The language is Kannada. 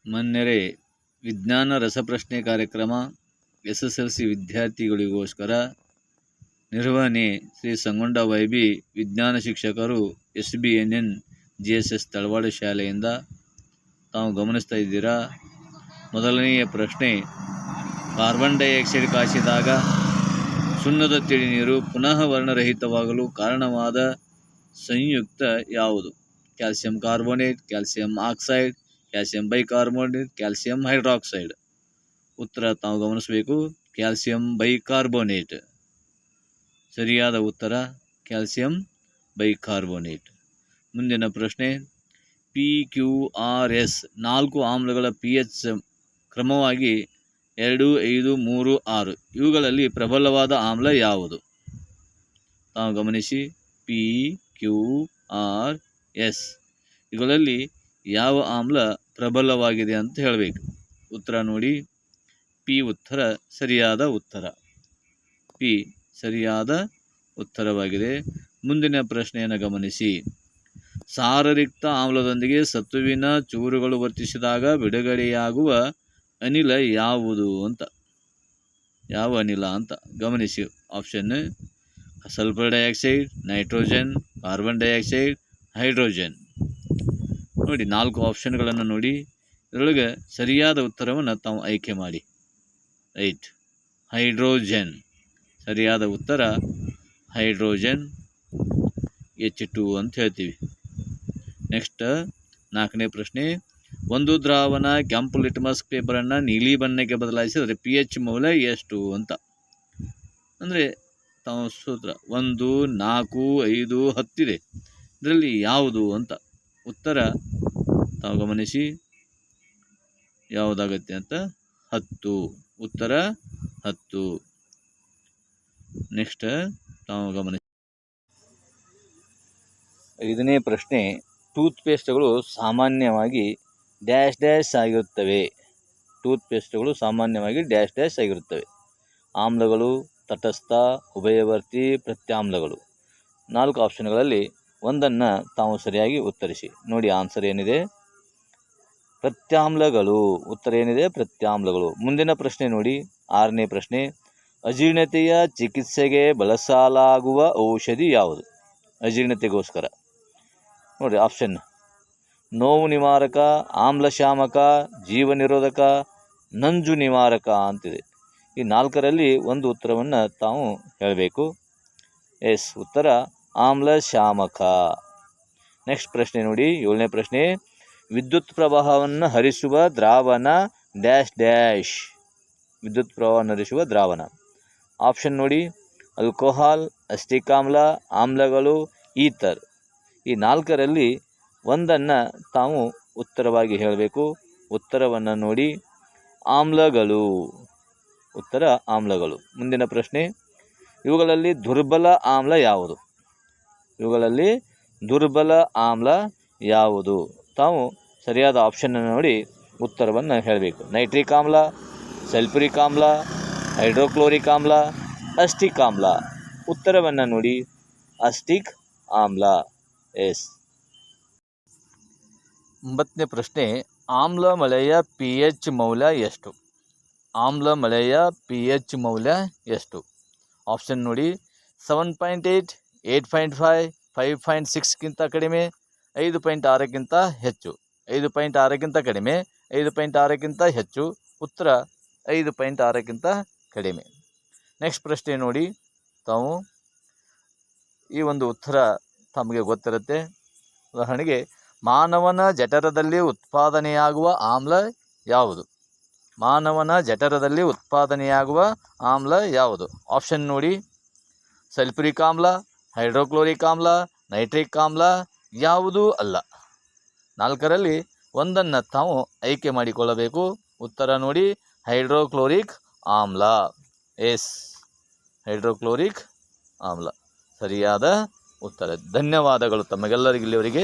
ಮನ್ನೆರೆ ವಿಜ್ಞಾನ ರಸಪ್ರಶ್ನೆ ಕಾರ್ಯಕ್ರಮ SSLC ವಿದ್ಯಾರ್ಥಿಗಳಿಗೋಸ್ಕರ ನಿರ್ವಹಣೆ ಶ್ರೀ ಸಂಗೊಂಡ ವೈಬಿ ವಿಜ್ಞಾನ ಶಿಕ್ಷಕರು SBNN GSS ತಳವಾಡ ಶಾಲೆಯಿಂದ ತಾವು ಗಮನಿಸ್ತಾ ಇದ್ದೀರಾ. ಮೊದಲನೆಯ ಪ್ರಶ್ನೆ, ಕಾರ್ಬನ್ ಡೈಆಕ್ಸೈಡ್ ಕಾಯಿಸಿದಾಗ ಸುಣ್ಣದ ತಿಳಿ ನೀರು ಪುನಃ ವರ್ಣರಹಿತವಾಗಲು ಕಾರಣವಾದ ಸಂಯುಕ್ತ ಯಾವುದು? Calcium carbonate, calcium oxide, calcium bicarbonate, calcium hydroxide. ಉತ್ತರ ತಾವು ಗಮನಿಸಬೇಕು, ಕ್ಯಾಲ್ಸಿಯಂ ಬೈಕಾರ್ಬೋನೇಟ್. ಸರಿಯಾದ ಉತ್ತರ ಕ್ಯಾಲ್ಸಿಯಂ ಬೈಕಾರ್ಬೋನೇಟ್. ಮುಂದಿನ ಪ್ರಶ್ನೆ, PQRS 4 ಆಮ್ಲಗಳ pH ಕ್ರಮವಾಗಿ 2, 5, 3, 6 ಇವುಗಳಲ್ಲಿ ಪ್ರಬಲವಾದ ಆಮ್ಲ ಯಾವುದು? ತಾವು ಗಮನಿಸಿ, PQRS ಇವುಗಳಲ್ಲಿ ಯಾವ ಆಮ್ಲ ಪ್ರಬಲವಾಗಿದೆ ಅಂತ ಹೇಳಬೇಕು. ಉತ್ತರ ನೋಡಿ, ಪಿ ಉತ್ತರ ಸರಿಯಾದ ಉತ್ತರ. ಪಿ ಸರಿಯಾದ ಉತ್ತರವಾಗಿದೆ. ಮುಂದಿನ ಪ್ರಶ್ನೆಯನ್ನು ಗಮನಿಸಿ, ಸಾರರಿಕ್ತ ಆಮ್ಲದೊಂದಿಗೆ ಸತ್ತುವಿನ ಚೂರುಗಳು ವರ್ತಿಸಿದಾಗ ಬಿಡುಗಡೆಯಾಗುವ ಅನಿಲ ಯಾವುದು ಅಂತ. ಯಾವ ಅನಿಲ ಅಂತ ಗಮನಿಸಿ. Option: sulphur dioxide, nitrogen, carbon dioxide, hydrogen. ನೋಡಿ, 4 ಆಪ್ಷನ್ಗಳನ್ನು ನೋಡಿ, ಇದರೊಳಗೆ ಸರಿಯಾದ ಉತ್ತರವನ್ನು ತಾವು ಆಯ್ಕೆ ಮಾಡಿ. Right, hydrogen. ಸರಿಯಾದ ಉತ್ತರ ಹೈಡ್ರೋಜನ್, H2 ಅಂತ ಹೇಳ್ತೀವಿ. ನೆಕ್ಸ್ಟ್ 4ನೇ ಪ್ರಶ್ನೆ, ಒಂದು ದ್ರಾವಣ ಕೆಂಪು ಲಿಟ್ಮಸ್ ಪೇಪರನ್ನು ನೀಲಿ ಬಣ್ಣಕ್ಕೆ ಬದಲಾಯಿಸಿದರೆ pH ಮೌಲ್ಯ ಎಷ್ಟು ಅಂತ. ಅಂದರೆ ತಾವು ಸೂತ್ರ 1, 4, 5, 10 ಇದೆ. ಇದರಲ್ಲಿ ಯಾವುದು ಅಂತ. ಉತ್ತರ ತಾವು ಗಮನಿಸಿ, ಯಾವುದಾಗತ್ತೆ ಅಂತ. 10. ಉತ್ತರ 10. ನೆಕ್ಸ್ಟ್ ತಾವು ಗಮನಿಸಿ. 5ನೇ ಪ್ರಶ್ನೆ, ಟೂತ್ಪೇಸ್ಟ್ಗಳು ಸಾಮಾನ್ಯವಾಗಿ ಡ್ಯಾಶ್ ಡ್ಯಾಶ್ ಆಗಿರುತ್ತವೆ. ಟೂತ್ಪೇಸ್ಟ್ಗಳು ಸಾಮಾನ್ಯವಾಗಿ ಡ್ಯಾಶ್ ಡ್ಯಾಶ್ ಆಗಿರುತ್ತವೆ. ಆಮ್ಲಗಳು, ತಟಸ್ಥ, ಉಭಯವರ್ತಿ, ಪ್ರತ್ಯಾಮ್ಲಗಳು. 4 ಆಪ್ಷನ್ಗಳಲ್ಲಿ ಒಂದನ್ನು ತಾವು ಸರಿಯಾಗಿ ಉತ್ತರಿಸಿ. ನೋಡಿ, ಆನ್ಸರ್ ಏನಿದೆ? ಪ್ರತ್ಯಾಮ್ಲಗಳು. ಉತ್ತರ ಏನಿದೆ? ಪ್ರತ್ಯಾಮ್ಲಗಳು. ಮುಂದಿನ ಪ್ರಶ್ನೆ ನೋಡಿ, 6ನೇ ಪ್ರಶ್ನೆ, ಅಜೀರ್ಣತೆಯ ಚಿಕಿತ್ಸೆಗೆ ಬಳಸಲಾಗುವ ಔಷಧಿ ಯಾವುದು? ಅಜೀರ್ಣತೆಗೋಸ್ಕರ ನೋಡಿ, ಆಪ್ಷನ್: ನೋವು ನಿವಾರಕ, ಆಮ್ಲಶಾಮಕ, ಜೀವ ನಿರೋಧಕ, ನಂಜು ನಿವಾರಕ ಅಂತಿದೆ. ಈ 4ರಲ್ಲಿ ಒಂದು ಉತ್ತರವನ್ನು ತಾವು ಹೇಳಬೇಕು. ಎಸ್, ಉತ್ತರ ಆಮ್ಲಶಾಮಕ. ನೆಕ್ಸ್ಟ್ ಪ್ರಶ್ನೆ ನೋಡಿ, 7ನೇ ಪ್ರಶ್ನೆ, ವಿದ್ಯುತ್ ಪ್ರವಾಹವನ್ನು ಹರಿಸುವ ದ್ರಾವಣ ಡ್ಯಾಶ್ ಡ್ಯಾಶ್. ವಿದ್ಯುತ್ ಪ್ರವಾಹವನ್ನು ಹರಿಸುವ ದ್ರಾವಣ. ಆಪ್ಷನ್ ನೋಡಿ, ಆಲ್ಕೋಹಾಲ್, ಅಸ್ಟಿಕ್ ಆಮ್ಲ, ಆಮ್ಲಗಳು, ಈಥರ್. ಈ 4ರಲ್ಲಿ ಒಂದನ್ನು ತಾವು ಉತ್ತರವಾಗಿ ಹೇಳಬೇಕು. ಉತ್ತರವನ್ನು ನೋಡಿ, ಆಮ್ಲಗಳು. ಉತ್ತರ ಆಮ್ಲಗಳು. ಮುಂದಿನ ಪ್ರಶ್ನೆ, ಇವುಗಳಲ್ಲಿ ದುರ್ಬಲ ಆಮ್ಲ ಯಾವುದು? ಇವುಗಳಲ್ಲಿ ದುರ್ಬಲ ಆಮ್ಲ ಯಾವುದು? ತಾವು ಸರಿಯಾದ ಆಪ್ಷನನ್ನು ನೋಡಿ ಉತ್ತರವನ್ನು ಹೇಳಬೇಕು. ನೈಟ್ರಿಕ್ ಆಮ್ಲ, ಸಲ್ಫ್ಯೂರಿಕ್ ಆಮ್ಲ, ಹೈಡ್ರೋಕ್ಲೋರಿಕ್ ಆಮ್ಲ, ಅಸ್ಟಿಕ್ ಆಮ್ಲ. ಉತ್ತರವನ್ನು ನೋಡಿ, ಅಸ್ಟಿಕ್ ಆಮ್ಲ. ಎಸ್. 9ನೇ ಪ್ರಶ್ನೆ, ಆಮ್ಲ ಮಳೆಯ pH ಮೌಲ್ಯ ಎಷ್ಟು? ಆಮ್ಲ ಮಳೆಯ pH ಮೌಲ್ಯ ಎಷ್ಟು? ಆಪ್ಷನ್ ನೋಡಿ, 7.8, 8.5, 5.6ಗಿಂತ ಕಡಿಮೆ, 5.6ಕ್ಕಿಂತ ಹೆಚ್ಚು. 5.6ಕ್ಕಿಂತ ಕಡಿಮೆ, 5.6ಕ್ಕಿಂತ ಹೆಚ್ಚು. ಉತ್ತರ 5.6ಕ್ಕಿಂತ ಕಡಿಮೆ. ನೆಕ್ಸ್ಟ್ ಪ್ರಶ್ನೆ ನೋಡಿ, ತಾವು ಈ ಒಂದು ಉತ್ತರ ತಮಗೆ ಗೊತ್ತಿರುತ್ತೆ. ಉದಾಹರಣೆಗೆ, ಮಾನವನ ಜಠರದಲ್ಲಿ ಉತ್ಪಾದನೆಯಾಗುವ ಆಮ್ಲ ಯಾವುದು? ಮಾನವನ ಜಠರದಲ್ಲಿ ಉತ್ಪಾದನೆಯಾಗುವ ಆಮ್ಲ ಯಾವುದು? ಆಪ್ಷನ್ ನೋಡಿ, ಸಲ್ಫ್ಯೂರಿಕ್ ಆಮ್ಲ, ಹೈಡ್ರೋಕ್ಲೋರಿಕ್ ಆಮ್ಲ, ನೈಟ್ರಿಕ್ ಆಮ್ಲ, ಯಾವುದೂ ಅಲ್ಲ. 4ರಲ್ಲಿ ಒಂದನ್ನು ತಾವು ಆಯ್ಕೆ ಮಾಡಿಕೊಳ್ಳಬೇಕು. ಉತ್ತರ ನೋಡಿ, ಹೈಡ್ರೋಕ್ಲೋರಿಕ್ ಆಮ್ಲ. ಎಸ್, ಹೈಡ್ರೋಕ್ಲೋರಿಕ್ ಆಮ್ಲ ಸರಿಯಾದ ಉತ್ತರ. ಧನ್ಯವಾದಗಳು ತಮಗೆಲ್ಲರಿಗೂ ಇಲ್ಲಿವರೆಗೆ.